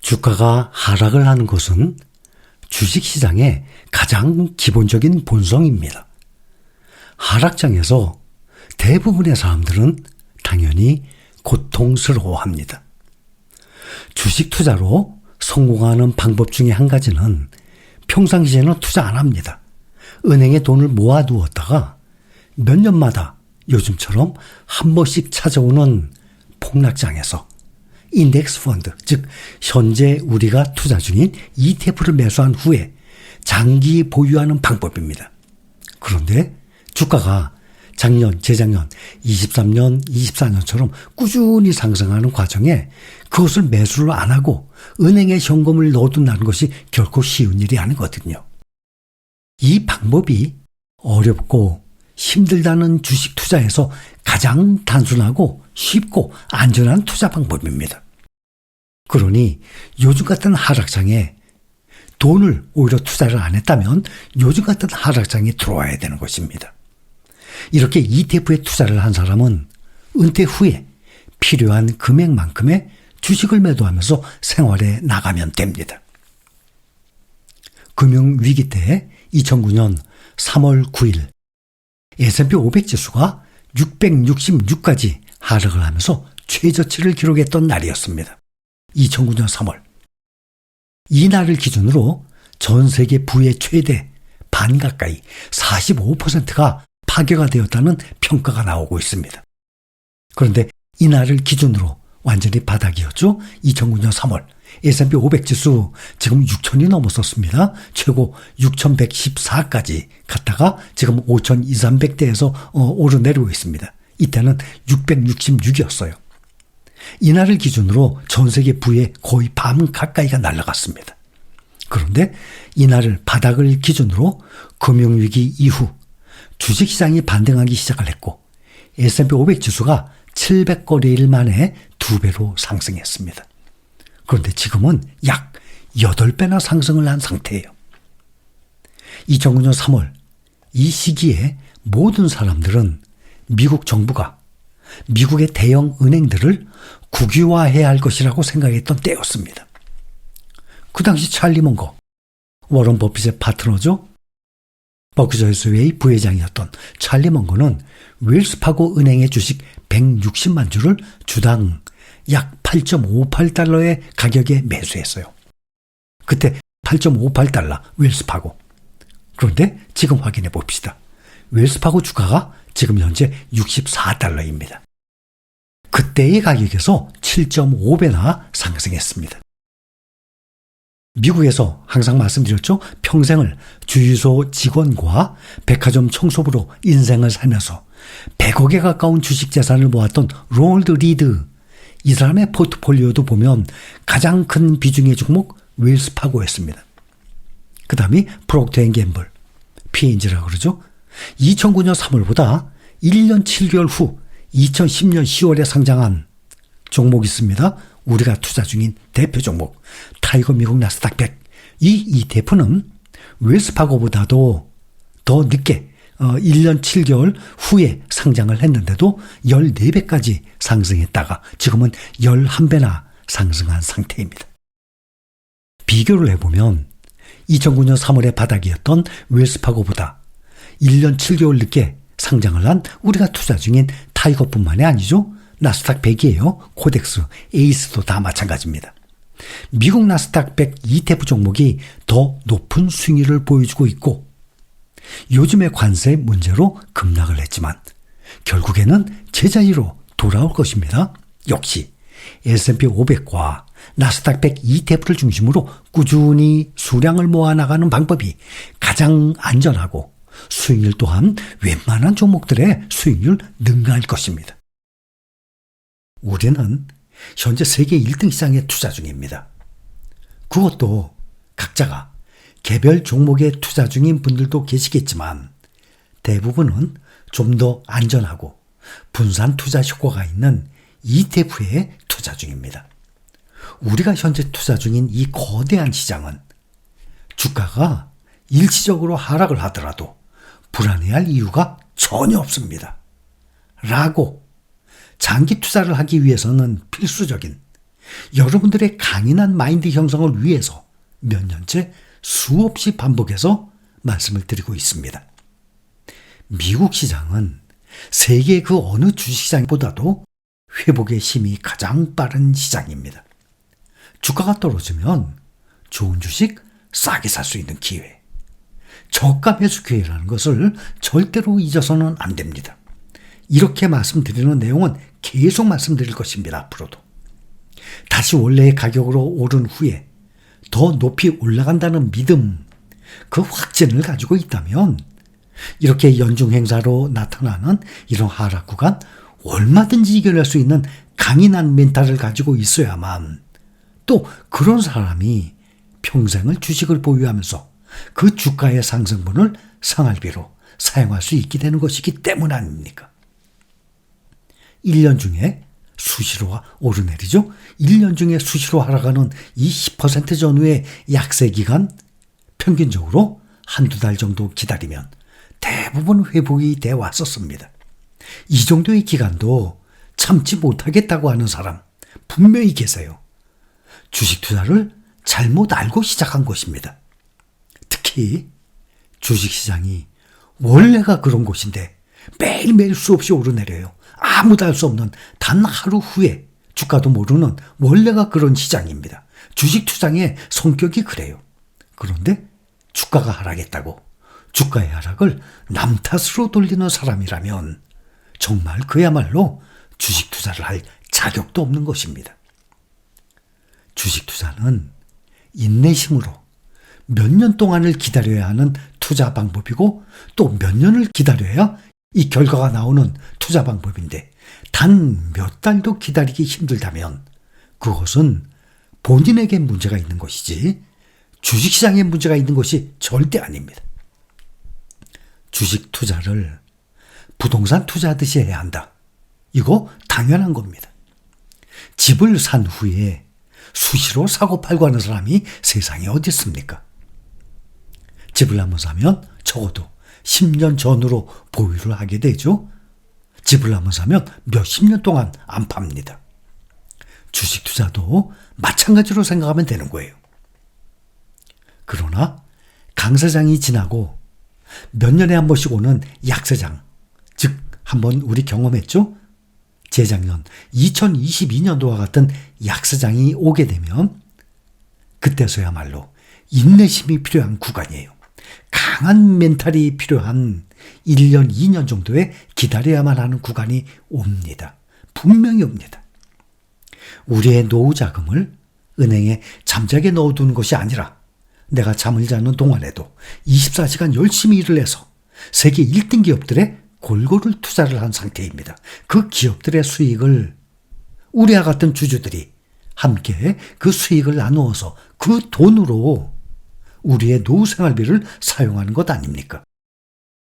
주가가 하락을 하는 것은 주식시장의 가장 기본적인 본성입니다. 하락장에서 대부분의 사람들은 당연히 고통스러워합니다. 주식 투자로 성공하는 방법 중에 한 가지는 평상시에는 투자 안 합니다. 은행에 돈을 모아두었다가 몇 년마다 요즘처럼 한 번씩 찾아오는 폭락장에서 인덱스 펀드, 즉 현재 우리가 투자 중인 ETF를 매수한 후에 장기 보유하는 방법입니다. 그런데 주가가 작년, 재작년, 23년, 24년처럼 꾸준히 상승하는 과정에 그것을 매수를 안 하고 은행에 현금을 넣어둔다는 것이 결코 쉬운 일이 아니거든요. 이 방법이 어렵고 힘들다는 주식 투자에서 가장 단순하고 쉽고 안전한 투자 방법입니다. 그러니 요즘 같은 하락장에 돈을 오히려 투자를 안 했다면 요즘 같은 하락장에 들어와야 되는 것입니다. 이렇게 ETF에 투자를 한 사람은 은퇴 후에 필요한 금액만큼의 주식을 매도하면서 생활에 나가면 됩니다. 금융위기 때 2009년 3월 9일 S&P 500 지수가 666까지 하락을 하면서 최저치를 기록했던 날이었습니다. 2009년 3월. 이 날을 기준으로 전 세계 부의 최대 반 가까이 45%가 파괴가 되었다는 평가가 나오고 있습니다. 그런데 이 날을 기준으로 완전히 바닥이었죠. 2009년 3월 S&P 500 지수 지금 6,000이 넘었었습니다. 최고 6,114까지 갔다가 지금 5,200~300대에서 오르내리고 있습니다. 이때는 666이었어요. 이날을 기준으로 전 세계 부의 거의 반 가까이가 날아갔습니다. 그런데 이날을 바닥을 기준으로 금융위기 이후 주식시장이 반등하기 시작을 했고 S&P 500 지수가 700거래일 만에 2배로 상승했습니다. 그런데 지금은 약 8배나 상승을 한 상태예요. 2009년 3월 이 시기에 모든 사람들은 미국 정부가 미국의 대형 은행들을 국유화해야 할 것이라고 생각했던 때였습니다. 그 당시 찰리 먼거, 워런 버핏의 파트너죠. 버크셔 해서웨이 부회장이었던 찰리 먼거는 웰스파고 은행의 주식 160만 주를 주당 약 8.58달러의 가격에 매수했어요. 그때 8.58달러 웰스파고. 그런데 지금 확인해 봅시다. 웰스파고 주가가 지금 현재 64달러입니다. 그때의 가격에서 7.5배나 상승했습니다. 미국에서 항상 말씀드렸죠. 평생을 주유소 직원과 백화점 청소부로 인생을 살면서 100억에 가까운 주식 재산을 모았던 로널드 리드. 이 사람의 포트폴리오도 보면 가장 큰 비중의 종목 웰스파고였습니다. 그 다음이 프록터 앤 갬블, P&G라고 그러죠. 2009년 3월보다 1년 7개월 후 2010년 10월에 상장한 종목이 있습니다. 우리가 투자 중인 대표 종목 타이거 미국 나스닥 100. 이 ETF는 웰스파고보다도 더 늦게 1년 7개월 후에 상장을 했는데도 14배까지 상승했다가 지금은 11배나 상승한 상태입니다. 비교를 해보면 2009년 3월에 바닥이었던 웰스파고보다 1년 7개월 늦게 상장을 한 우리가 투자 중인 타이거뿐만이 아니죠. 나스닥 100이에요. 코덱스, 에이스도 다 마찬가지입니다. 미국 나스닥 100 ETF 종목이 더 높은 수익률을 보여주고 있고 요즘의 관세 문제로 급락을 했지만 결국에는 제자리로 돌아올 것입니다. 역시 S&P 500과 나스닥 100 ETF를 중심으로 꾸준히 수량을 모아나가는 방법이 가장 안전하고 수익률 또한 웬만한 종목들의 수익률 능가할 것입니다. 우리는 현재 세계 1등 시장에 투자 중입니다. 그것도 각자가 개별 종목에 투자 중인 분들도 계시겠지만 대부분은 좀 더 안전하고 분산 투자 효과가 있는 ETF에 투자 중입니다. 우리가 현재 투자 중인 이 거대한 시장은 주가가 일시적으로 하락을 하더라도 불안해할 이유가 전혀 없습니다. 라고 장기 투자를 하기 위해서는 필수적인 여러분들의 강인한 마인드 형성을 위해서 몇 년째 수없이 반복해서 말씀을 드리고 있습니다. 미국 시장은 세계 그 어느 주식시장보다도 회복의 힘이 가장 빠른 시장입니다. 주가가 떨어지면 좋은 주식 싸게 살 수 있는 기회, 저가 매수 기회라는 것을 절대로 잊어서는 안 됩니다. 이렇게 말씀드리는 내용은 계속 말씀드릴 것입니다. 앞으로도. 다시 원래의 가격으로 오른 후에 더 높이 올라간다는 믿음, 그 확신을 가지고 있다면 이렇게 연중 행사로 나타나는 이런 하락 구간 얼마든지 이겨낼 수 있는 강인한 멘탈을 가지고 있어야만 또 그런 사람이 평생을 주식을 보유하면서 그 주가의 상승분을 생활비로 사용할 수 있게 되는 것이기 때문 아닙니까? 1년 중에 수시로 오르내리죠. 1년 중에 수시로 하락하는 이 10% 전후의 약세 기간 평균적으로 한두 달 정도 기다리면 대부분 회복이 돼 왔었습니다. 이 정도의 기간도 참지 못하겠다고 하는 사람 분명히 계세요. 주식 투자를 잘못 알고 시작한 것입니다. 특히 주식시장이 원래가 그런 곳인데 매일매일 수없이 오르내려요. 아무도 알 수 없는 단 하루 후에 주가도 모르는 원래가 그런 시장입니다. 주식 투자의 성격이 그래요. 그런데 주가가 하락했다고 주가의 하락을 남 탓으로 돌리는 사람이라면 정말 그야말로 주식 투자를 할 자격도 없는 것입니다. 주식 투자는 인내심으로 몇 년 동안을 기다려야 하는 투자 방법이고 또 몇 년을 기다려야 이 결과가 나오는 투자 방법인데 단 몇 달도 기다리기 힘들다면 그것은 본인에게 문제가 있는 것이지 주식시장에 문제가 있는 것이 절대 아닙니다. 주식 투자를 부동산 투자하듯이 해야 한다. 이거 당연한 겁니다. 집을 산 후에 수시로 사고 팔고 하는 사람이 세상에 어디 있습니까? 집을 한번 사면 적어도 10년 전으로 보유를 하게 되죠. 집을 한번 사면 몇십 년 동안 안 팝니다. 주식 투자도 마찬가지로 생각하면 되는 거예요. 그러나 강세장이 지나고 몇 년에 한 번씩 오는 약세장, 즉 한번 우리 경험했죠? 재작년 2022년도와 같은 약세장이 오게 되면 그때서야말로 인내심이 필요한 구간이에요. 강한 멘탈이 필요한 1년, 2년 정도에 기다려야만 하는 구간이 옵니다. 분명히 옵니다. 우리의 노후 자금을 은행에 잠자게 넣어두는 것이 아니라 내가 잠을 자는 동안에도 24시간 열심히 일을 해서 세계 1등 기업들의 골고루 투자를 한 상태입니다. 그 기업들의 수익을 우리와 같은 주주들이 함께 그 수익을 나누어서 그 돈으로 우리의 노후 생활비를 사용하는 것 아닙니까?